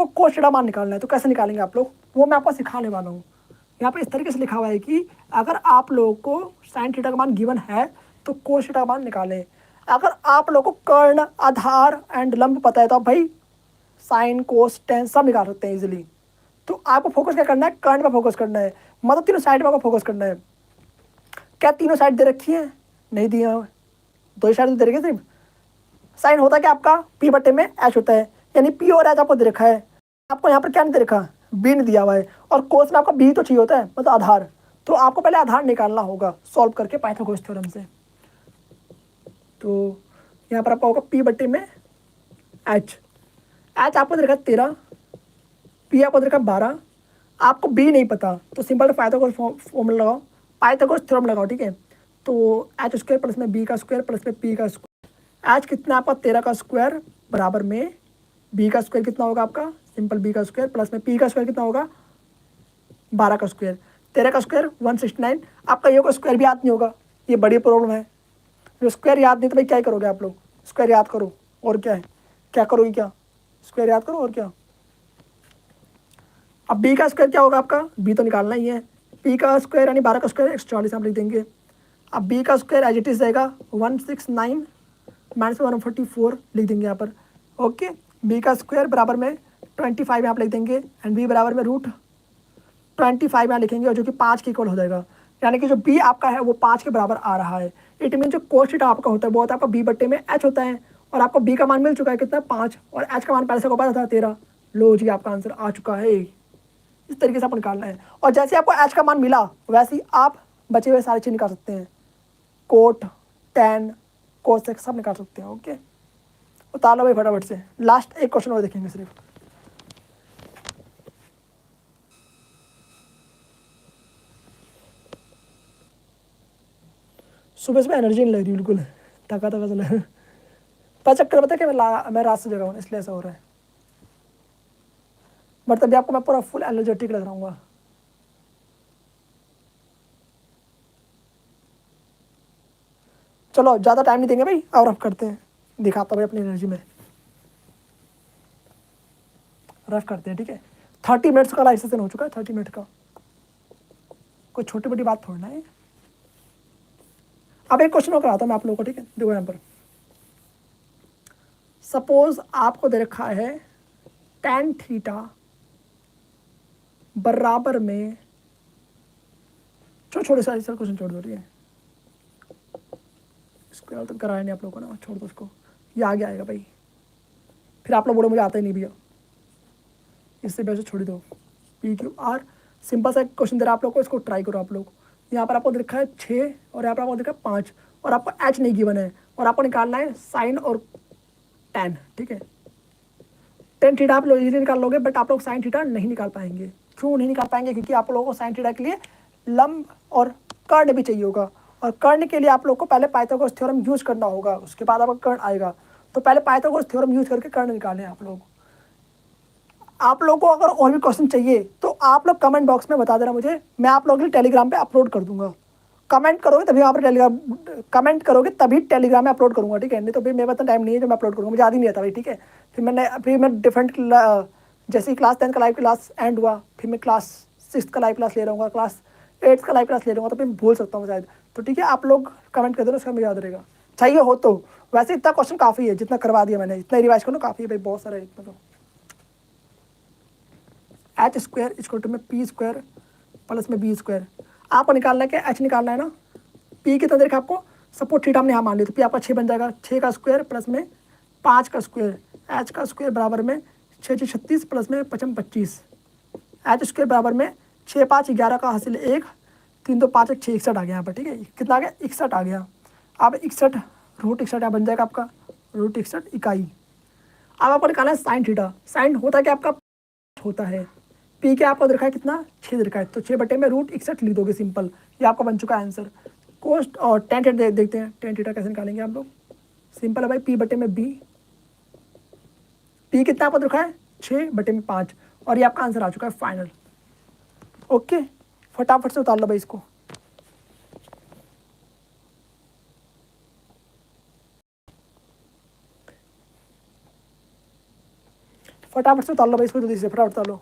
आपको cos theta मान निकालना है। तो कैसे निकालेंगे आप लोग, वो मैं आपको सिखाने वाला हूँ। यहाँ पे इस तरीके से लिखा हुआ है कि अगर आप लोगों को साइन थीटा का मान गिवन है तो कोस थीटा का मान निकालें। अगर आप लोगों को कर्ण, आधार एंड लंब पता है तो आप भाई साइन, कोस, टेन सब निकाल सकते हैं इजीली। तो आपको फोकस क्या करना है, कर्ण पे फोकस करना है, मतलब तीनों साइड में आपको फोकस करना है। क्या तीनों साइड दे रखी है, नहीं दिया, दो ही साइड दे रखी है सिर्फ। साइन होता है क्या आपका पी बटे में एच होता है, यानी पी और एच आपको दे रखा है। आपको यहाँ पर क्या नहीं दे रखा, बी नहीं दिया हुआ है, और कोस में आपका बी तो चाहिए होता है, मतलब आधार। तो आपको पहले आधार निकालना होगा सॉल्व करके पाइथागोरस थ्योरम से। तो यहाँ पर आपका होगा पी बटे में एच, एच आपको दे रखा 13, पी आपको दे रखा 12, आपको बी नहीं पता तो सिंपल पाइथागोरस फॉर्मूला लगाओ, पाइथागोरस थ्योरम लगाओ, ठीक है। तो एच स्क्वायर प्लस में बी का स्क्वायर प्लस में पी का स्क्वायर, एच कितना आपका 13 का स्क्वायर बराबर में बी का स्क्वायर कितना होगा आपका सिंपल बी का स्क्वायर प्लस में पी का स्क्वायर कितना होगा 12 का स्क्वायर, 13 का स्क्वायर 169। आपका ये को स्क्वायर भी याद नहीं होगा, ये बड़ी प्रॉब्लम है। जो स्क्वायर याद नहीं तो भाई क्या करोगे आप लोग, स्क्वायर याद करो और क्या है, क्या करोगे, क्या स्क्वायर याद करो और क्या। अब बी का स्क्वायर क्या होगा आपका, बी तो निकालना ही है, पी का स्क्वायर यानी 12 का स्क्वायर 144 आप लिख देंगे। अब बी का स्क्वायर एज इट इज जाएगा 169 माइनस 144 लिख देंगे यहाँ पर। ओके, बी का स्क्वायर बराबर में 25 यहाँ पर लिख देंगे, एंड बी बराबर में रूट 25 यहाँ लिखेंगे, और जो कि 5 के इक्वल हो जाएगा, यानी कि जो बी आपका है वो 5 के बराबर आ रहा है। इट मीन जो कोस थीटा आपका होता है वो होता है आपका बी बट्टे में एच होता है, और आपको बी का मान मिल चुका है कितना 5, और एच का मान पहले से को पता था 13। लो जी, आपका आंसर आ चुका है। इस तरीके से आपको निकालना है, और जैसे आपको एच का मान मिला वैसे ही आप बचे हुए सारी चीज़ निकाल सकते हैं, कोट, टेन, कोसेक सब निकाल सकते हैं। ओके, उतार लो भाई फटाफट से, लास्ट एक क्वेश्चन और देखेंगे सिर्फ। सुबह सुबह एनर्जी नहीं लग रही बिल्कुल, थका थका चला है। पर चक्कर पता है कि मैं रात से जगा हूँ इसलिए ऐसा हो रहा है, बट तभी आपको मैं पूरा फुल एनर्जेटिक लग रहा हूँ। चलो ज़्यादा टाइम नहीं देंगे भाई, और रफ करते हैं, दिखाता भाई अपनी एनर्जी में, रफ करते हैं, ठीक है। 30 मिनट्स का लाइव सेशन हो चुका है, 30 मिनट का, कोई छोटी बड़ी बात थोड़ी ना है। अब एक क्वेश्चन और कराता हूँ मैं आप लोगों को, ठीक है। देखो यहाँ पर सपोज आपको दे रखा है tan थीटा बराबर में, छोटे सारे सर क्वेश्चन छोड़ दो, ठीक है, इसको तो कराया नहीं आप लोगों को ना, छोड़ दो उसको, ये आगे आएगा भाई, फिर आप लोग बोलो मुझे आता ही नहीं भैया, इससे वैसे छोड़ दो। पी क्यू आर, सिंपल सा क्वेश्चन दे रहा है आप लोग को, इसको ट्राई करो आप लोग। यहाँ पर आपको देखा है 6, और यहाँ पर आपको देखा है 5, और आपको एच नहीं गिवन है, और आपको निकालना है साइन और टेन, ठीक है। टेन थीटा आप लोग इजीली निकाल लोगे, बट आप लोग साइन थीटा नहीं निकाल पाएंगे। क्यों नहीं निकाल पाएंगे, क्योंकि आप लोगों को साइन थीटा के लिए लंब और कर्ण भी चाहिए होगा, और कर्ण के लिए आप लोग को पहले पाइथागोरस थ्योरम यूज करना होगा, उसके बाद आपका कर्ण आएगा। तो पहले पाइथागोरस थ्योरम यूज करके कर्ण निकालें आप लोग। आप लोगों को अगर और भी क्वेश्चन चाहिए तो आप लोग कमेंट बॉक्स में बता देना मुझे, मैं आप लोगों के लिए टेलीग्राम पे अपलोड कर दूंगा। कमेंट करोगे तभी आप टेलीग्राम, कमेंट करोगे तभी टेलीग्राम में अपलोड करूंगा, ठीक है। नहीं तो फिर मेरे पास टाइम नहीं है जो मैं अपलोड करूंगा, मुझे याद ही नहीं आता भाई, ठीक है। फिर मैं डिफरेंट, जैसे क्लास 10 का लाइव क्लास एंड हुआ, फिर मैं क्लास 6 का लाइव क्लास ले रहूँगा, क्लास 8 का लाइव क्लास ले लूँगा, तो फिर भूल सकता हूँ शायद। तो ठीक है, आप लोग कमेंट कर देना, उसका मुझे याद रहेगा, चाहिए हो तो। वैसे इतना क्वेश्चन काफ़ी है, जितना करवा दिया मैंने, इतना रिवाइज करो काफ़ी है भाई, बहुत सारा है इतना तो। एच स्क्वायर इक्वल टू में पी स्क्वायर प्लस में बी स्क्वायर, आपको निकालना है क्या, एच निकालना है ना। पी कितना देखा आपको, सपोज थीटा हमने यहाँ मान लिया, तो पी आपका 6 बन जाएगा, 6 का स्क्वायर प्लस में 5 का स्क्वायर, एच का स्क्वायर बराबर में 6 6 36 प्लस में 55 25, एच स्क्वायर बराबर में 6 5 11 का हासिल 1, 3 2 5 1 6 61 आ गया यहाँ पर, ठीक है। कितना आ गया, 61 आ गया। अब 61 रूट 61 यहाँ बन जाएगा आपका, रूट 61 इकाई। अब आपको निकालना है साइन थीटा, साइन होता है क्या आपका होता है, पी के आपको देखा है कितना 6 देखा है, तो 6 बटे में रूट 61 लिख दोगे, सिंपल, ये आपका बन चुका है आंसर। कोस्ट और टेन थीटा देखते हैं, टेन थीटा कैसे निकालेंगे आप लोग, सिंपल है भाई, पी बटे में बी, पी कितना आपको देखा है 6 बटे में 5, और ये आपका आंसर आ चुका है फाइनल। ओके, फटाफट से उतार लो भाई इसको। फटाफट से उतार लो भाई इसको, जल्दी से फटाफट उतार लो।